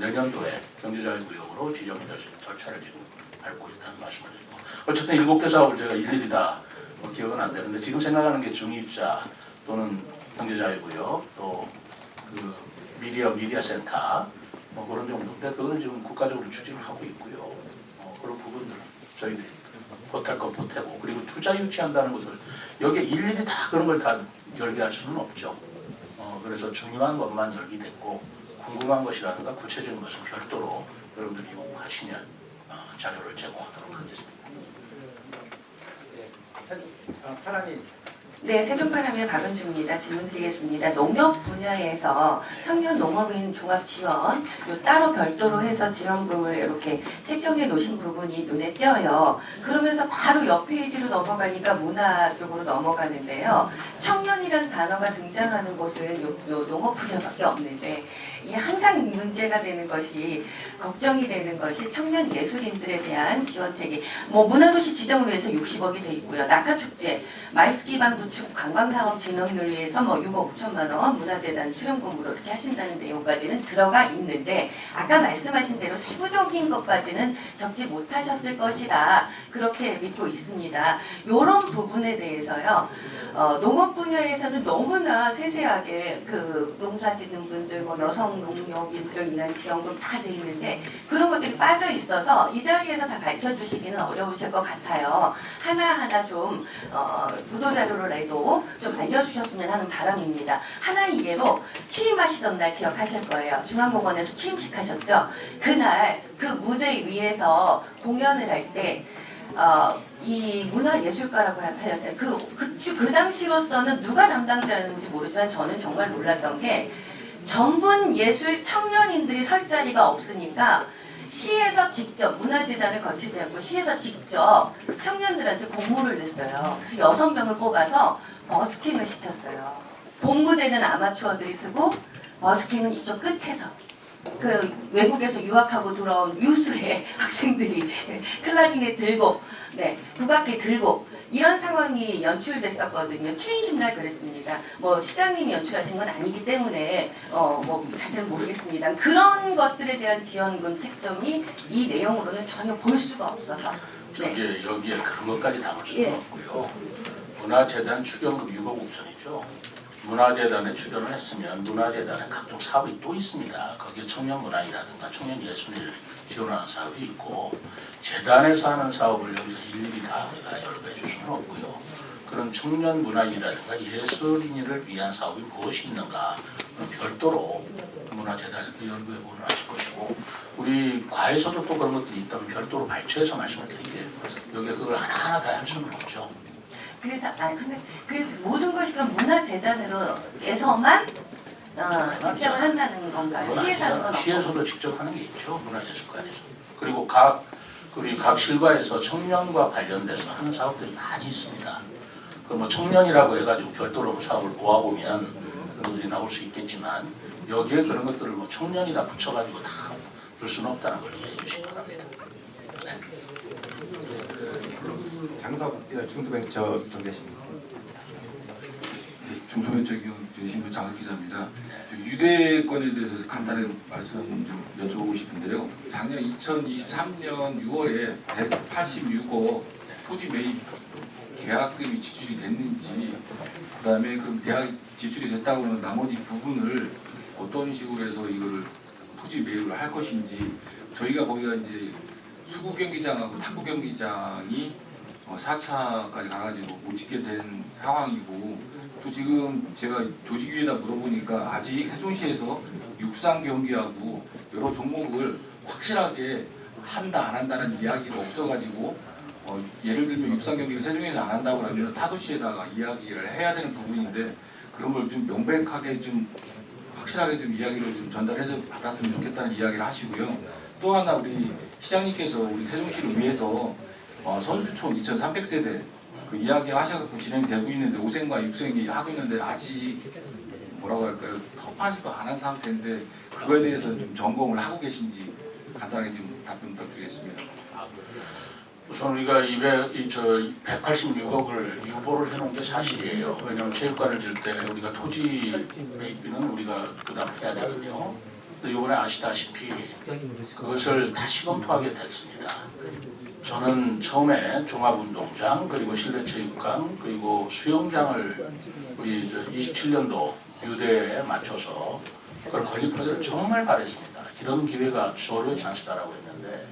내년도에 경제자유구역으로 지정이 될 수 있는 절차를 지금 밟고 있다는 말씀을 드리고, 어쨌든 7개 사업을 제가 일일이 다 기억은 안 되는데 지금 생각하는 게 중립자 또는 경제자유구역 또 그 미디어 센터 그런 정도인데 그거는 지금 국가적으로 추진을 하고 있고요. 그런 부분들은 저희들이 보탤 건 보태고, 그리고 투자 유치한다는 것을 여기에 일일이 다 그런 걸 다 열기할 수는 없죠. 그래서 중요한 것만 열기됐고 궁금한 것이라든가 구체적인 것은 별도로 여러분들이 요구하시면 자료를 제공하도록 하겠습니다. 파란이. 네, 세종파람의 박은주입니다. 질문 드리겠습니다. 농업 분야에서 청년 농업인 종합 지원 따로 별도로 해서 지원금을 이렇게 책정해 놓으신 부분이 눈에 띄어요. 그러면서 바로 옆 페이지로 넘어가니까 문화 쪽으로 넘어가는데요. 청년이라는 단어가 등장하는 곳은 요 농업 분야밖에 없는데 이 항상 문제가 되는 것이 걱정이 되는 것이 청년 예술인들에 대한 지원책이 문화도시 지정을 위해서 60억이 돼 있고요. 낙하축제, 마이스키방 구축 관광사업 진흥을 위해서 6억 5천만 원 문화재단 출연금으로 이렇게 하신다는 내용까지는 들어가 있는데 아까 말씀하신 대로 세부적인 것까지는 적지 못하셨을 것이다. 그렇게 믿고 있습니다. 이런 부분에 대해서요. 농업 분야에서는 너무나 세세하게 그 농사짓는 분들, 여성 농업인들을 위한 지원금 다 돼 있는데 그런 것들이 빠져 있어서 이 자리에서 다 밝혀주시기는 어려우실 것 같아요. 하나하나 좀 보도자료로라도 좀 알려주셨으면 하는 바람입니다. 하나의 예로 취임하시던 날 기억하실 거예요. 중앙공원에서 취임식 하셨죠? 그날 그 무대 위에서 공연을 할 때 이 문화예술가라고 해야 되나 그 당시로서는 누가 담당자였는지 모르지만 저는 정말 놀랐던 게 전문 예술 청년인들이 설 자리가 없으니까 시에서 직접 문화재단을 거치지 않고 시에서 직접 청년들한테 공모를 냈어요. 그래서 6명을 뽑아서 버스킹을 시켰어요. 본무대는 아마추어들이 쓰고 버스킹은 이쪽 끝에서 그 외국에서 유학하고 들어온 유수의 학생들이 클라리넷 들고 국악기 들고 이런 상황이 연출됐었거든요. 취임식 날 그랬습니다. 시장님이 연출하신 건 아니기 때문에 자세는 모르겠습니다. 그런 것들에 대한 지원금 책정이 이 내용으로는 전혀 볼 수가 없어서 여기에 그런 것까지 담을 수는 없고요. 문화재단 출연금 6억 5천이죠. 문화재단에 출연을 했으면 문화재단에 각종 사업이 또 있습니다. 거기에 청년문화이라든가 청년예술을 지원하는 사업이 있고 재단에서 하는 사업을 여기서 일일이 다 우리가 열거해 줄 수는 없고요. 그런 청년문화인이라든가 예술인을 위한 사업이 무엇이 있는가 별도로 문화재단에 연구해 보는 하실 것이고 우리 과에서도 또 그런 것들이 있다면 별도로 발췌해서 말씀을 드릴게요. 여기에 그걸 하나하나 다 할 수는 없죠. 그래서 모든 것이 그럼 문화재단으로에서만 집장을 한다는 건가요? 시에서 하는 건 없고. 시에서도 직접 하는 게 있죠. 문화예술관에서. 그리고 우리 각 실과에서 청년과 관련돼서 하는 사업들이 많이 있습니다. 그럼 뭐 청년이라고 해가지고 별도로 사업을 모아보면 그런 것들이 나올 수 있겠지만 여기에 그런 것들을 뭐 청년이다 붙여가지고 다 줄 수는 없다는 걸 이해해 주시기 바랍니다. 네. 장석 중소벤처 경제신입니다. 중소벤처기업신부 장석 기자입니다. 유대권에 대해서 간단히 말씀 좀 여쭤보고 싶은데요. 작년 2023년 6월에 186억 토지 매입 계약금이 지출이 됐는지, 그다음에 그럼 계약 지출이 됐다고 하면 나머지 부분을 어떤 식으로 해서 이거를 토지 매입을 할 것인지, 저희가 거기가 이제 수구 경기장하고 탁구 경기장이 4차까지 가가지고 못 짓게 된 상황이고, 또 지금 제가 조직위에다 물어보니까 아직 세종시에서 육상 경기하고 여러 종목을 확실하게 한다 안 한다는 이야기가 없어가지고 예를 들면 육상 경기를 세종에서 안 한다고 하면 타도시에다가 이야기를 해야 되는 부분인데 그런 걸 좀 명백하게 좀 확실하게 좀 이야기를 좀 전달해서 받았으면 좋겠다는 이야기를 하시고요. 또 하나 우리 시장님께서 우리 세종시를 위해서 선수촌 2,300세대 그 이야기 하셔서 진행되고 있는데 5생과 6생이 하고 있는데 아직 뭐라고 할까요? 터파지도 안 한 상태인데 그거에 대해서 좀 점검을 하고 계신지 간단하게 좀 답변 부탁드리겠습니다. 우선 우리가 186억을 유보를 해놓은 게 사실이에요. 왜냐하면 체육관을 질 때 우리가 토지 매입비는 우리가 부담해야 되거든요. 근데 이번에 아시다시피 그것을 다시 검토하게 됐습니다. 저는 처음에 종합운동장 그리고 실내체육관 그리고 수영장을 우리 27년도 유대에 맞춰서 그걸 건립하기를 정말 바랬습니다. 이런 기회가 저를 찬스다라고 했는데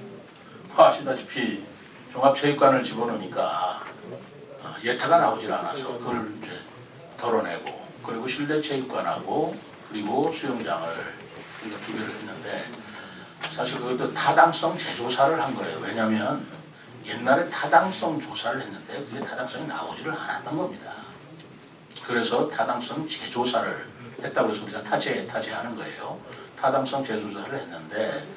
아시다시피 종합체육관을 집어넣으니까 예타가 나오질 않아서 그걸 이제 덜어내고 그리고 실내체육관하고 그리고 수영장을 우리가 기회를 했는데 사실 그것도 타당성 재조사를 한 거예요. 왜냐하면 옛날에 타당성 조사를 했는데 그게 타당성이 나오지를 않았던 겁니다. 그래서 타당성 재조사를 했다고 해서 우리가 타제하는 거예요. 타당성 재조사를 했는데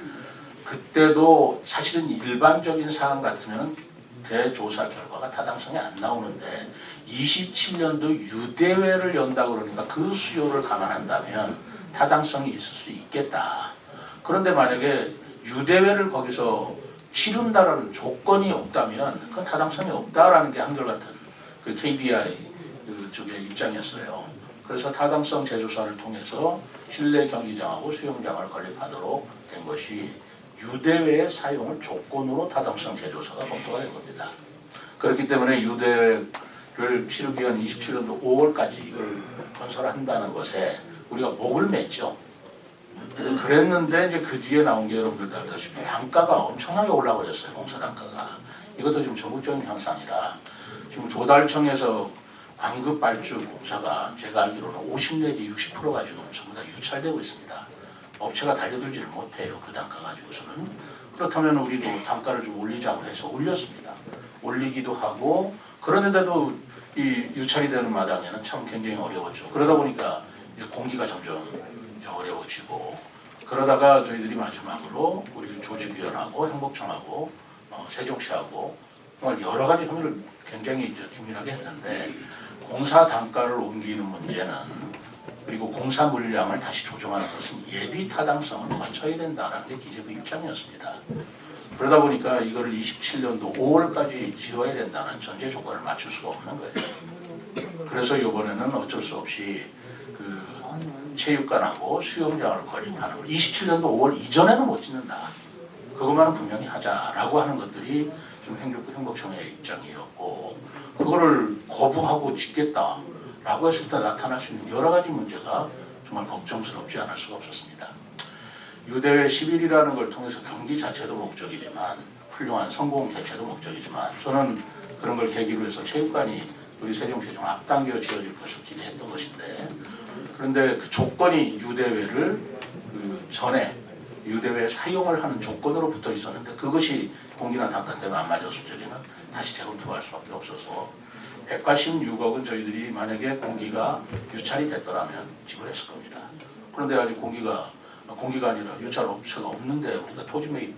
그때도 사실은 일반적인 사안 같으면 재조사 결과가 타당성이 안 나오는데 27년도 유대회를 연다 그러니까 그 수요를 감안한다면 타당성이 있을 수 있겠다. 그런데 만약에 유대회를 거기서 치른다라는 조건이 없다면 그건 타당성이 없다라는 게 한결같은 그 KDI 쪽의 입장이었어요. 그래서 타당성 재조사를 통해서 실내 경기장하고 수영장을 건립하도록 된 것이 유대회의 사용을 조건으로 타당성 재조사가 검토가 된 겁니다. 그렇기 때문에 유대회를 치르기 위한 27년도 5월까지 이걸 건설한다는 것에 우리가 목을 맸죠. 그랬는데 이제 그 뒤에 나온 게 여러분들도 알다시피 단가가 엄청나게 올라버렸어요. 공사 단가가. 이것도 지금 전국적인 현상이라 지금 조달청에서 광급 발주 공사가 제가 알기로는 50 내지 60%가 지금 전부 다 유찰되고 있습니다. 업체가 달려들지를 못해요. 그 단가 가지고서는. 그렇다면 우리도 단가를 좀 올리자고 해서 올렸습니다. 올리기도 하고 그런데도 이 유찰이 되는 마당에는 참 굉장히 어려웠죠. 그러다 보니까 이제 공기가 점점 이제 어려워지고 그러다가 저희들이 마지막으로 우리 조직위원하고 행복청하고 세종시하고 정말 여러 가지 협의를 굉장히 이제 긴밀하게 했는데 공사 단가를 옮기는 문제는 그리고 공사 물량을 다시 조정하는 것은 예비 타당성을 거쳐야 된다는 게 기재부 입장이었습니다. 그러다 보니까 이거를 27년도 5월까지 지어야 된다는 전제 조건을 맞출 수가 없는 거예요. 그래서 이번에는 어쩔 수 없이 그 체육관하고 수영장을 건립하는 걸 27년도 5월 이전에는 못 짓는다. 그것만은 분명히 하자라고 하는 것들이 지금 행복청의 입장이었고 그거를 거부하고 짓겠다라고 했을 때 나타날 수 있는 여러 가지 문제가 정말 걱정스럽지 않을 수가 없었습니다. 유대회 10일이라는 걸 통해서 경기 자체도 목적이지만 훌륭한 성공 개최도 목적이지만 저는 그런 걸 계기로 해서 체육관이 우리 세종시에 좀 앞당겨 지어질 것을 기대했던 것인데 그런데 그 조건이 유대회를 그 전에 유대회 사용을 하는 조건으로 붙어 있었는데 그것이 공기나 단가 때문에 안 맞았을 적에는 다시 재검토할 수밖에 없어서 186억은 저희들이 만약에 공기가 유찰이 됐더라면 지불했을 겁니다. 그런데 아직 공기가 아니라 유찰 업체가 없는데 우리가 토지를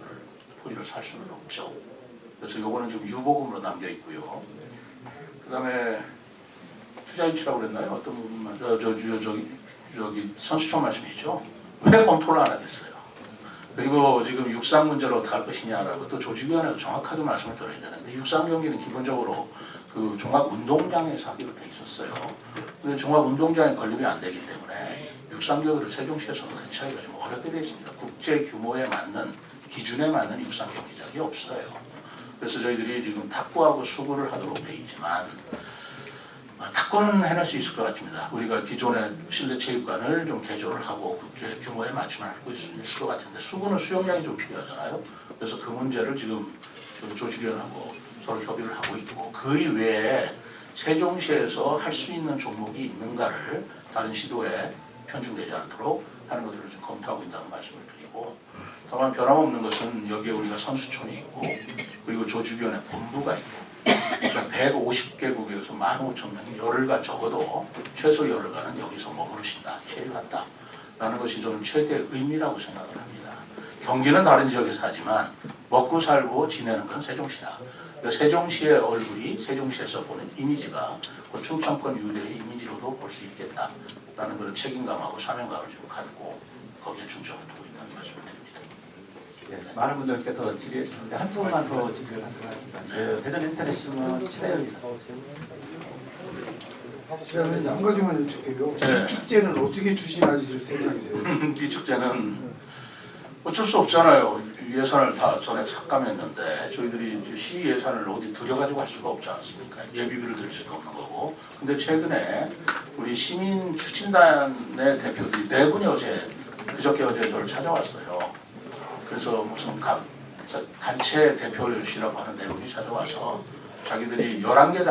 살 수는 없죠. 그래서 요거는 좀 유보금으로 남겨 있고요. 그다음에 투자 유치라고 그랬나요? 어떤 부분만 저기 선수촌 말씀이죠. 왜 검토를 안 하겠어요? 그리고 지금 육상 문제를 어떻게 할 것이냐라고 또 조직위원회가 정확하게 말씀을 드려야 되는데 육상 경기는 기본적으로 그 종합운동장에서 하기로 돼 있었어요. 근데 종합운동장에 건립이 안 되기 때문에 육상 경기를 세종시에서는 개최하기가 좀 어렵게 되어 있습니다. 국제 규모에 맞는 기준에 맞는 육상 경기장이 없어요. 그래서 저희들이 지금 탁구하고 수구를 하도록 돼 있지만 탁구는 해낼 수 있을 것 같습니다. 우리가 기존의 실내 체육관을 좀 개조를 하고 국제 규모에 맞추면 할 수 있을 것 같은데 수구는 수용량이 좀 필요하잖아요. 그래서 그 문제를 지금 조직위원하고 서로 협의를 하고 있고 그 이외에 세종시에서 할 수 있는 종목이 있는가를 다른 시도에 편중되지 않도록 하는 것들을 지금 검토하고 있다는 말씀을 드리고 다만 변함없는 것은 여기에 우리가 선수촌이 있고 그리고 조직위원회 본부가 있고 그러니까 150개국에서 15,000명이 열흘간 적어도 최소 열흘간은 여기서 머무르신다, 체류한다 라는 것이 저는 최대의 의미라고 생각을 합니다. 경기는 다른 지역에서 하지만 먹고 살고 지내는 건 세종시다. 그러니까 세종시의 얼굴이 세종시에서 보는 이미지가 그 충청권 유대의 이미지로도 볼 수 있겠다라는 그런 책임감하고 사명감을 지금 갖고 거기에 중점을 두고 있다는 말씀을 드립니다. 네, 많은 분들께서 질의해 주시는데 한 분만 더 질의를 하도록 하겠습니다. 네, 대전 인터넷신문 최대현입니다. 시장님 한 가지만 여쭐게요. 네. 이 축제는 어떻게 추진하실 생각이세요? 이 축제는 어쩔 수 없잖아요. 예산을 다 전액 삭감했는데 저희들이 시 예산을 어디 들여가지고 할 수가 없지 않습니까? 예비비를 드릴 수도 없는 거고. 근데 최근에 우리 시민 추진단의 대표들이 네 분이 그저께 어제 저를 찾아왔어요. 그래서 무슨 단체 대표시라고 하는 네 분이 찾아와서 자기들이 11개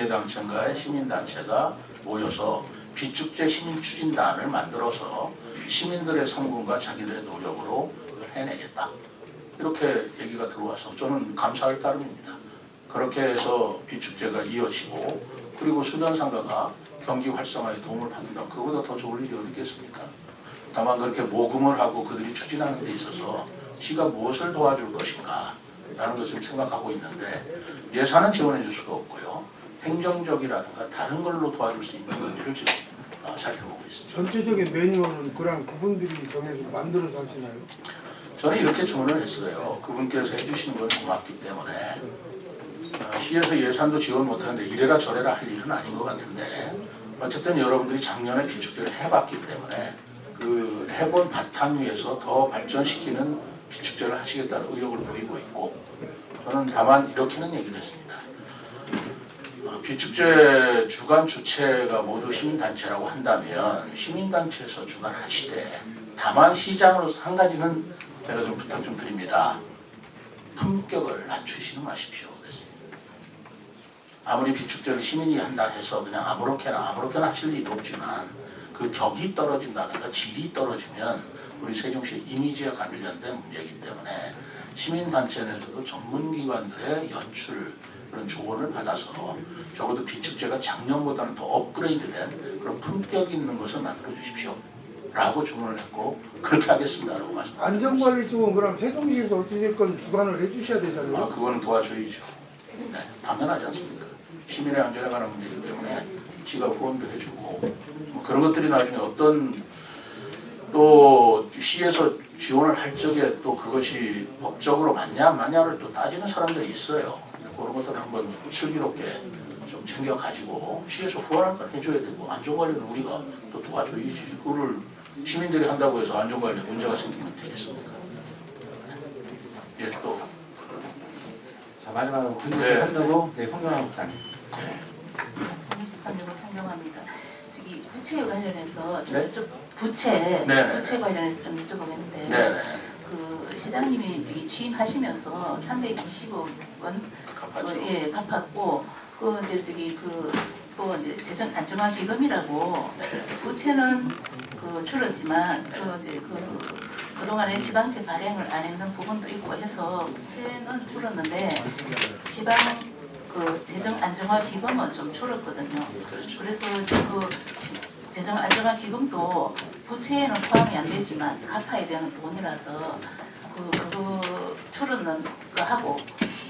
단체인가의 시민단체가 모여서 비축제 시민추진단을 만들어서 시민들의 성금과 자기들의 노력으로 이걸 해내겠다. 이렇게 얘기가 들어와서 저는 감사할 따름입니다. 그렇게 해서 비축제가 이어지고 그리고 수변상가가 경기 활성화에 도움을 받는다. 그보다 더 좋을 일이 어디 있겠습니까? 다만 그렇게 모금을 하고 그들이 추진하는 데 있어서 시가 무엇을 도와줄 것인가 라는 것을 생각하고 있는데 예산은 지원해 줄 수가 없고요. 행정적이라든가 다른 걸로 도와줄 수 있는 건지를 지금 살펴보고 있습니다. 전체적인 매뉴얼은 그냥 그분들이 정해서 만들어서 하시나요? 저는 이렇게 주문을 했어요. 그분께서 해주시는 건 고맙기 때문에 시에서 예산도 지원 못하는데 이래라 저래라 할 일은 아닌 것 같은데 어쨌든 여러분들이 작년에 비축제를 해봤기 때문에 그 해본 바탕 위에서 더 발전시키는 비축제를 하시겠다는 의욕을 보이고 있고 저는 다만 이렇게는 얘기를 했습니다. 비축제 주관 주체가 모두 시민단체라고 한다면 시민단체에서 주관하시되 다만 시장으로서 한 가지는 제가 좀 부탁 좀 드립니다. 품격을 낮추시는 마십시오. 아무리 비축제를 시민이 한다 해서 그냥 아무렇게나 하실 일도 없지만 그 격이 떨어진다든가 질이 떨어지면 우리 세종시 이미지와 관련된 문제이기 때문에 시민단체 내에서도 전문기관들의 연출 그런 조언을 받아서 적어도 비축제가 작년보다는 더 업그레이드된 그런 품격 있는 것을 만들어 주십시오 라고 주문을 했고 그렇게 하겠습니다 라고 말씀드립니다. 안전관리 쪽은 그럼 세종시에서 어찌됐건 주관을 해주셔야 되잖아요. 그거는 도와줘야죠. 네, 당연하지 않습니까? 시민의 안전에 관한 문제이기 때문에 시가 후원도 해주고 뭐 그런 것들이 나중에 어떤 또 시에서 지원을 할 적에 또 그것이 법적으로 맞냐 안 맞냐를 또 따지는 사람들이 있어요. 그런 것들을 한번 슬기롭게 좀 챙겨가지고 시에서 후원할 건 해줘야 되고 안전관리는 우리가 또 도와줘야지. 그거를 시민들이 한다고 해서 안전관리에 문제가 생기면 되겠습니까? 예, 또. 자, 마지막으로 군수수 설명으로 송경환 국장님. 수사님으로 설명합니다. 저기 부채 관련해서 네? 좀 부채 관련해서 좀 여쭤보겠는데 네네. 그 시장님이 저기 취임하시면서 320억 원 갚았고 그 이제 저기 또 이제 재정 안정화 기금이라고 부채는 줄었지만 이제 그동안에 지방채 발행을 안 했는 부분도 있고 해서 부채는 줄었는데 지방 그 재정 안정화 기금은 좀 줄었거든요. 그래서 그 재정 안정화 기금도 부채에는 포함이 안 되지만 갚아야 되는 돈이라서 그거 줄었는 거 하고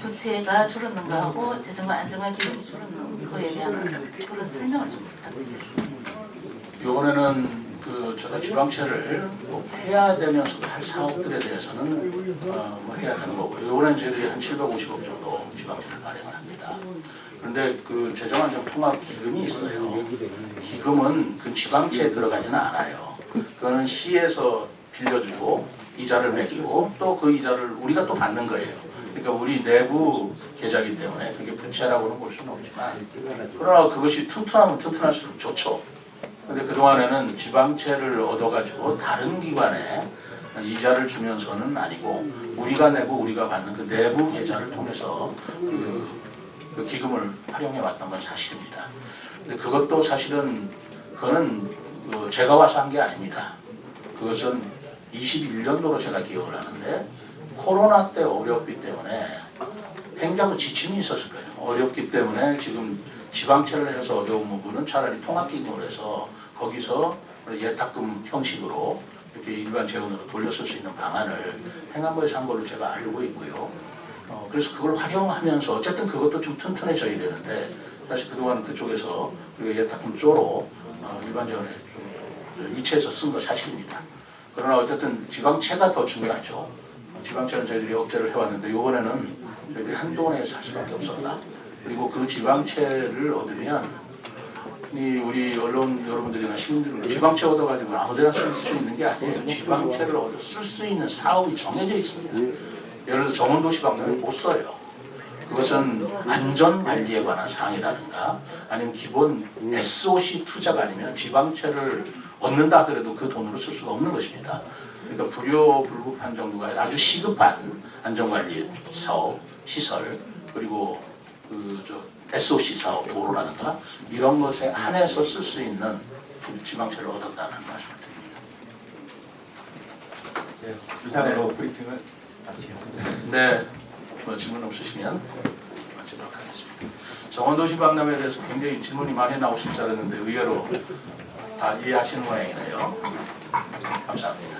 부채가 줄었는 거 하고 재정 안정화 기금이 줄었는 거에 대한 그런 설명을 좀 부탁드리겠습니다. 이번에는 그 제가 지방채를 꼭 해야 되면서도 할 사업들에 대해서는 뭐 해야 되는 거고요. 이번엔 저희들이 한 750억 정도 지방채를 발행을 합니다. 그런데 그 재정안정통합기금이 있어요. 기금은 그 지방채에 들어가지는 않아요. 그거는 시에서 빌려주고 이자를 매기고 또 그 이자를 우리가 또 받는 거예요. 그러니까 우리 내부 계좌이기 때문에 그게 부채라고는 볼 수는 없지만 그러나 그것이 튼튼하면 튼튼할수록 좋죠. 근데 그동안에는 지방채를 얻어가지고 다른 기관에 이자를 주면서는 아니고 우리가 내고 우리가 받는 그 내부 계좌를 통해서 그 기금을 활용해 왔던 건 사실입니다. 근데 그것도 사실은 그거는 제가 와서 한 게 아닙니다. 그것은 21년도로 제가 기억을 하는데 코로나 때 어렵기 때문에 행자도 지침이 있었을 거예요. 어렵기 때문에 지금 지방채를 해서 어려운 부분은 차라리 통합기금으로 해서 거기서 예탁금 형식으로 이렇게 일반 재원으로 돌렸을 수 있는 방안을 행안부에서 한 걸로 제가 알고 있고요. 그래서 그걸 활용하면서 어쨌든 그것도 좀 튼튼해져야 되는데 사실 그동안 그쪽에서 우리가 예탁금 쪼로 일반 재원에 좀 이체해서 쓴 거 사실입니다. 그러나 어쨌든 지방채가 더 중요하죠. 지방채는 저희들이 억제를 해왔는데 이번에는 저희들이 한동안에 살 수밖에 없었다. 그리고 그 지방채를 얻으면 우리 언론 여러분들이나 시민들은 지방채 얻어가지고 아무데나 쓸 수 있는 게 아니에요. 지방채를 얻어 쓸 수 있는 사업이 정해져 있습니다. 예를 들어서 정원도시방법을 못 써요. 그것은 안전관리에 관한 사항이라든가 아니면 기본 SOC 투자가 아니면 지방채를 얻는다 하더라도 그 돈으로 쓸 수가 없는 것입니다. 그러니까 불효불급한 정도가 아니라 아주 시급한 안전관리 사업, 시설 그리고 SOC 사업, 도로라든가 이런 것에 한해서 쓸 수 있는 지방채를 얻었다는 말씀을 드립니다. 네, 이상으로 브리핑을 마치겠습니다. 네, 뭐 질문 없으시면 마치도록 하겠습니다. 정원도시 박람회에 대해서 굉장히 질문이 많이 나오실 줄 알았는데 의외로 다 이해하시는 모양이네요. 감사합니다.